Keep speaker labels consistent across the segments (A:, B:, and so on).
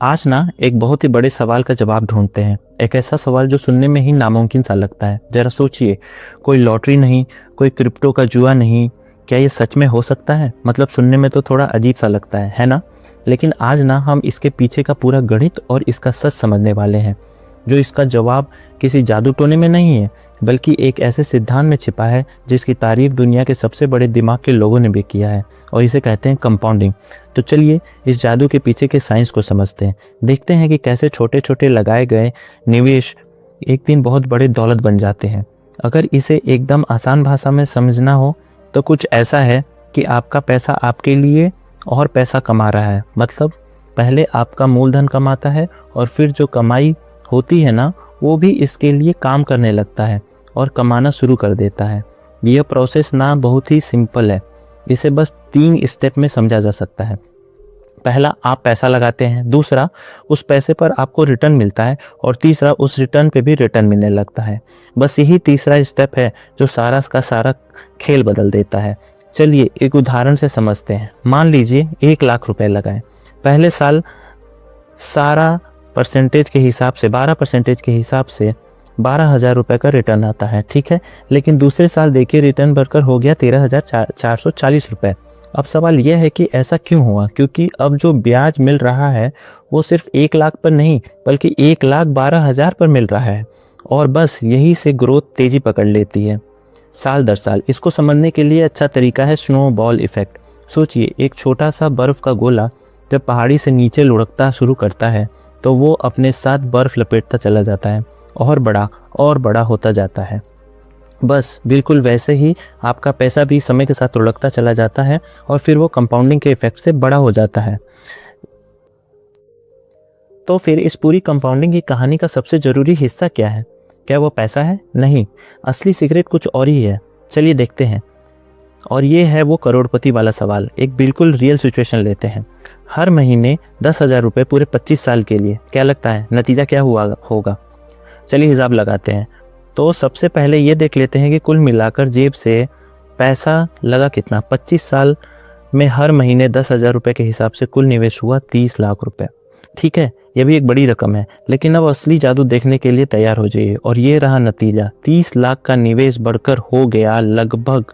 A: आज ना एक बहुत ही बड़े सवाल का जवाब ढूंढते हैं। एक ऐसा सवाल जो सुनने में ही नामुमकिन सा लगता है। जरा सोचिए, कोई लॉटरी नहीं, कोई क्रिप्टो का जुआ नहीं, क्या ये सच में हो सकता है? मतलब सुनने में तो थोड़ा अजीब सा लगता है ना? लेकिन आज ना हम इसके पीछे का पूरा गणित और इसका सच समझने वाले हैं। जो इसका जवाब किसी जादू टोने में नहीं है, बल्कि एक ऐसे सिद्धांत में छिपा है जिसकी तारीफ दुनिया के सबसे बड़े दिमाग के लोगों ने भी किया है, और इसे कहते हैं कंपाउंडिंग। तो चलिए इस जादू के पीछे के साइंस को समझते हैं। देखते हैं कि कैसे छोटे छोटे लगाए गए निवेश एक दिन बहुत बड़े दौलत बन जाते हैं। अगर इसे एकदम आसान भाषा में समझना हो तो कुछ ऐसा है कि आपका पैसा आपके लिए और पैसा कमा रहा है। मतलब पहले आपका मूलधन कमाता है और फिर जो कमाई होती है ना, वो भी इसके लिए काम करने लगता है और कमाना शुरू कर देता है। यह प्रोसेस ना बहुत ही सिंपल है। इसे बस 3 स्टेप में समझा जा सकता है। पहला, आप पैसा लगाते हैं। दूसरा, उस पैसे पर आपको रिटर्न मिलता है। और तीसरा, उस रिटर्न पे भी रिटर्न मिलने लगता है। बस यही तीसरा स्टेप है जो सारा का सारा खेल बदल देता है। चलिए एक उदाहरण से समझते हैं। मान लीजिए 1 लाख रुपए लगाएं। पहले साल सारा परसेंटेज के हिसाब से 12% के हिसाब से 12,000 रुपये का रिटर्न आता है, ठीक है। लेकिन दूसरे साल देखिए रिटर्न बढ़कर हो गया 13,440 रुपये। अब सवाल यह है कि ऐसा क्यों हुआ? क्योंकि अब जो ब्याज मिल रहा है वो सिर्फ 1 लाख पर नहीं, बल्कि 1,12,000 पर मिल रहा है। और बस यही से ग्रोथ तेजी पकड़ लेती है साल दर साल। इसको समझने के लिए अच्छा तरीका है स्नोबॉल इफेक्ट। सोचिए, एक छोटा सा बर्फ़ का गोला जब पहाड़ी से नीचे लुढ़कता शुरू करता है तो वो अपने साथ बर्फ़ लपेटता चला जाता है और बड़ा होता जाता है। बस बिल्कुल वैसे ही आपका पैसा भी समय के साथ लुढ़कता चला जाता है और फिर वो कंपाउंडिंग के इफेक्ट से बड़ा हो जाता है। तो फिर इस पूरी कंपाउंडिंग की कहानी का सबसे ज़रूरी हिस्सा क्या है? क्या वो पैसा है? नहीं, असली सीक्रेट कुछ और ही है। चलिए देखते हैं। और ये है वो करोड़पति वाला सवाल। एक बिल्कुल रियल सिचुएशन लेते हैं। हर महीने 10,000 रुपये पूरे 25 साल के लिए। क्या लगता है नतीजा क्या हुआ होगा? चलिए हिसाब लगाते हैं। तो सबसे पहले ये देख लेते हैं कि कुल मिलाकर जेब से पैसा लगा कितना। 25 साल में हर महीने 10,000 रुपये के हिसाब से कुल निवेश हुआ 30 लाख रुपए। ठीक है, ये भी एक बड़ी रकम है। लेकिन अब असली जादू देखने के लिए तैयार हो जाइए। और ये रहा नतीजा। 30 लाख का निवेश बढ़कर हो गया लगभग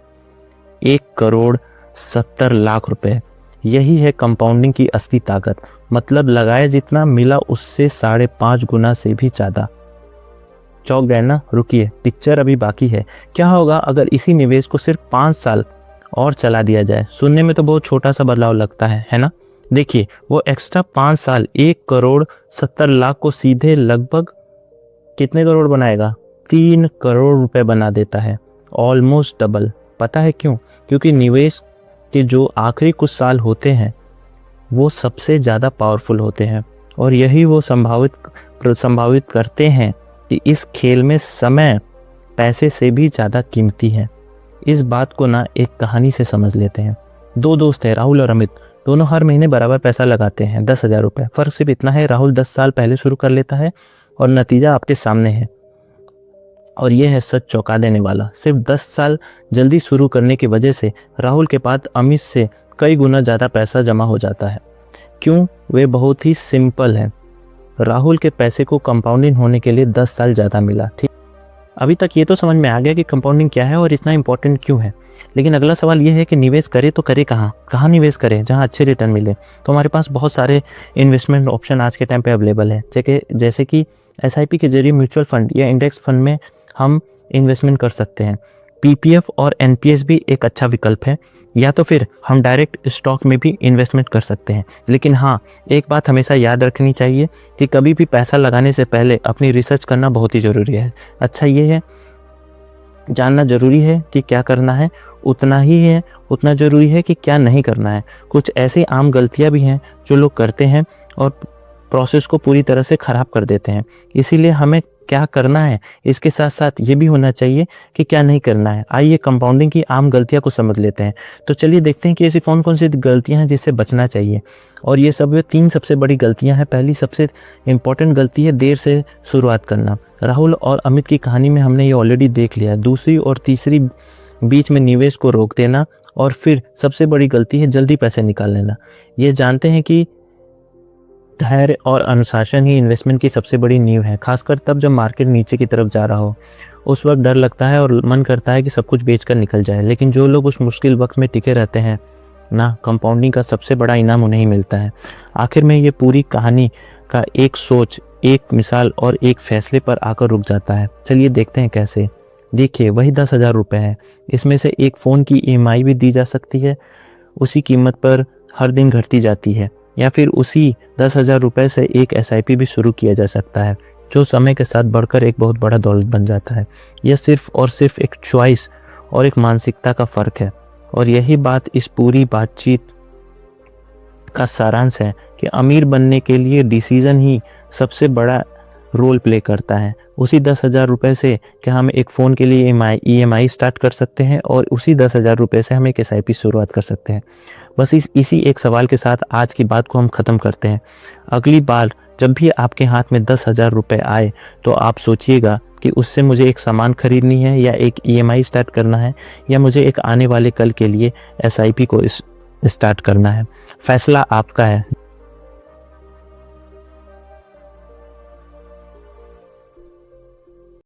A: 1,70,00,000 रुपए। यही है कंपाउंडिंग की असली ताकत। मतलब लगाए जितना मिला उससे 5.5 गुना से भी ज़्यादा। चौंक गए ना? रुकिए, पिक्चर अभी बाकी है। क्या होगा अगर इसी निवेश को सिर्फ 5 साल और चला दिया जाए? सुनने में तो बहुत छोटा सा बदलाव लगता है ना? देखिए, वो एक्स्ट्रा 5 साल 1,70,00,000 को सीधे लगभग कितने करोड़ बनाएगा? 3 करोड़ रुपए बना देता है। Almost double. पता है क्यों? क्योंकि निवेश के जो आखिरी कुछ साल होते हैं वो सबसे ज़्यादा पावरफुल होते हैं। और यही वो संभावित करते हैं कि इस खेल में समय पैसे से भी ज़्यादा कीमती है। इस बात को ना एक कहानी से समझ लेते हैं। 2 दोस्त हैं, राहुल और अमित। दोनों हर महीने बराबर पैसा लगाते हैं, 10,000 रुपये। फ़र्क सिर्फ इतना है, राहुल 10 साल पहले शुरू कर लेता है और नतीजा आपके सामने है। और यह है सच चौंका देने वाला। सिर्फ 10 साल जल्दी शुरू करने की वजह से राहुल के पास अमित से कई गुना ज़्यादा पैसा जमा हो जाता है। क्यों? वे बहुत ही सिंपल है। राहुल के पैसे को कंपाउंडिंग होने के लिए 10 साल ज़्यादा मिला। ठीक, अभी तक ये तो समझ में आ गया कि कंपाउंडिंग क्या है और इतना इंपॉर्टेंट क्यों है। लेकिन अगला सवाल ये है कि निवेश करे तो करे कहाँ निवेश करें जहाँ अच्छे रिटर्न मिले? तो हमारे पास बहुत सारे इन्वेस्टमेंट ऑप्शन आज के टाइम पे अवेलेबल है। जैसे कि SIP के जरिए म्यूचुअल फंड या इंडेक्स फंड में हम इन्वेस्टमेंट कर सकते हैं। PPF और NPS भी एक अच्छा विकल्प है। या तो फिर हम डायरेक्ट स्टॉक में भी इन्वेस्टमेंट कर सकते हैं। लेकिन हाँ, एक बात हमेशा याद रखनी चाहिए कि कभी भी पैसा लगाने से पहले अपनी रिसर्च करना बहुत ही ज़रूरी है। अच्छा, ये है जानना ज़रूरी है कि क्या करना है, उतना ज़रूरी है कि क्या नहीं करना है। कुछ ऐसी आम गलतियाँ भी हैं जो लोग करते हैं और प्रोसेस को पूरी तरह से ख़राब कर देते हैं। इसीलिए हमें क्या करना है इसके साथ साथ ये भी होना चाहिए कि क्या नहीं करना है। आइए कंपाउंडिंग की आम गलतियां को समझ लेते हैं। तो चलिए देखते हैं कि ऐसी कौन कौन सी गलतियां हैं जिससे बचना चाहिए। और ये सब 3 सबसे बड़ी गलतियां हैं। पहली सबसे इम्पोर्टेंट गलती है देर से शुरुआत करना। राहुल और अमित की कहानी में हमने ये ऑलरेडी देख लिया। दूसरी और तीसरी बीच में निवेश को रोक देना। और फिर सबसे बड़ी गलती है जल्दी पैसे निकाल लेना। ये जानते हैं कि धैर्य और अनुशासन ही इन्वेस्टमेंट की सबसे बड़ी नींव है, खासकर तब जब मार्केट नीचे की तरफ जा रहा हो। उस वक्त डर लगता है और मन करता है कि सब कुछ बेचकर निकल जाए, लेकिन जो लोग उस मुश्किल वक्त में टिके रहते हैं ना, कंपाउंडिंग का सबसे बड़ा इनाम उन्हें ही मिलता है। आखिर में ये पूरी कहानी का एक सोच, एक मिसाल और एक फैसले पर आकर रुक जाता है। चलिए देखते हैं कैसे। देखिए, वही 10,000 रुपये है, इसमें से एक फ़ोन की EMI भी दी जा सकती है, उसी कीमत पर हर दिन घटती जाती है, या फिर उसी 10,000 रुपये से एक SIP भी शुरू किया जा सकता है, जो समय के साथ बढ़कर एक बहुत बड़ा दौलत बन जाता है। यह सिर्फ और सिर्फ एक चॉइस और एक मानसिकता का फ़र्क है, और यही बात इस पूरी बातचीत का सारांश है कि अमीर बनने के लिए डिसीज़न ही सबसे बड़ा रोल प्ले करता है। उसी 10,000 रुपये से क्या हम एक फ़ोन के लिए EMI स्टार्ट कर सकते हैं, और उसी 10,000 रुपये से हम एक SIP शुरुआत कर सकते हैं। बस इसी एक सवाल के साथ आज की बात को हम ख़त्म करते हैं। अगली बार जब भी आपके हाथ में 10,000 रुपये आए, तो आप सोचिएगा कि उससे मुझे एक सामान खरीदनी है, या एक EMI स्टार्ट करना है, या मुझे एक आने वाले कल के लिए SIP को स्टार्ट करना है। फैसला आपका है।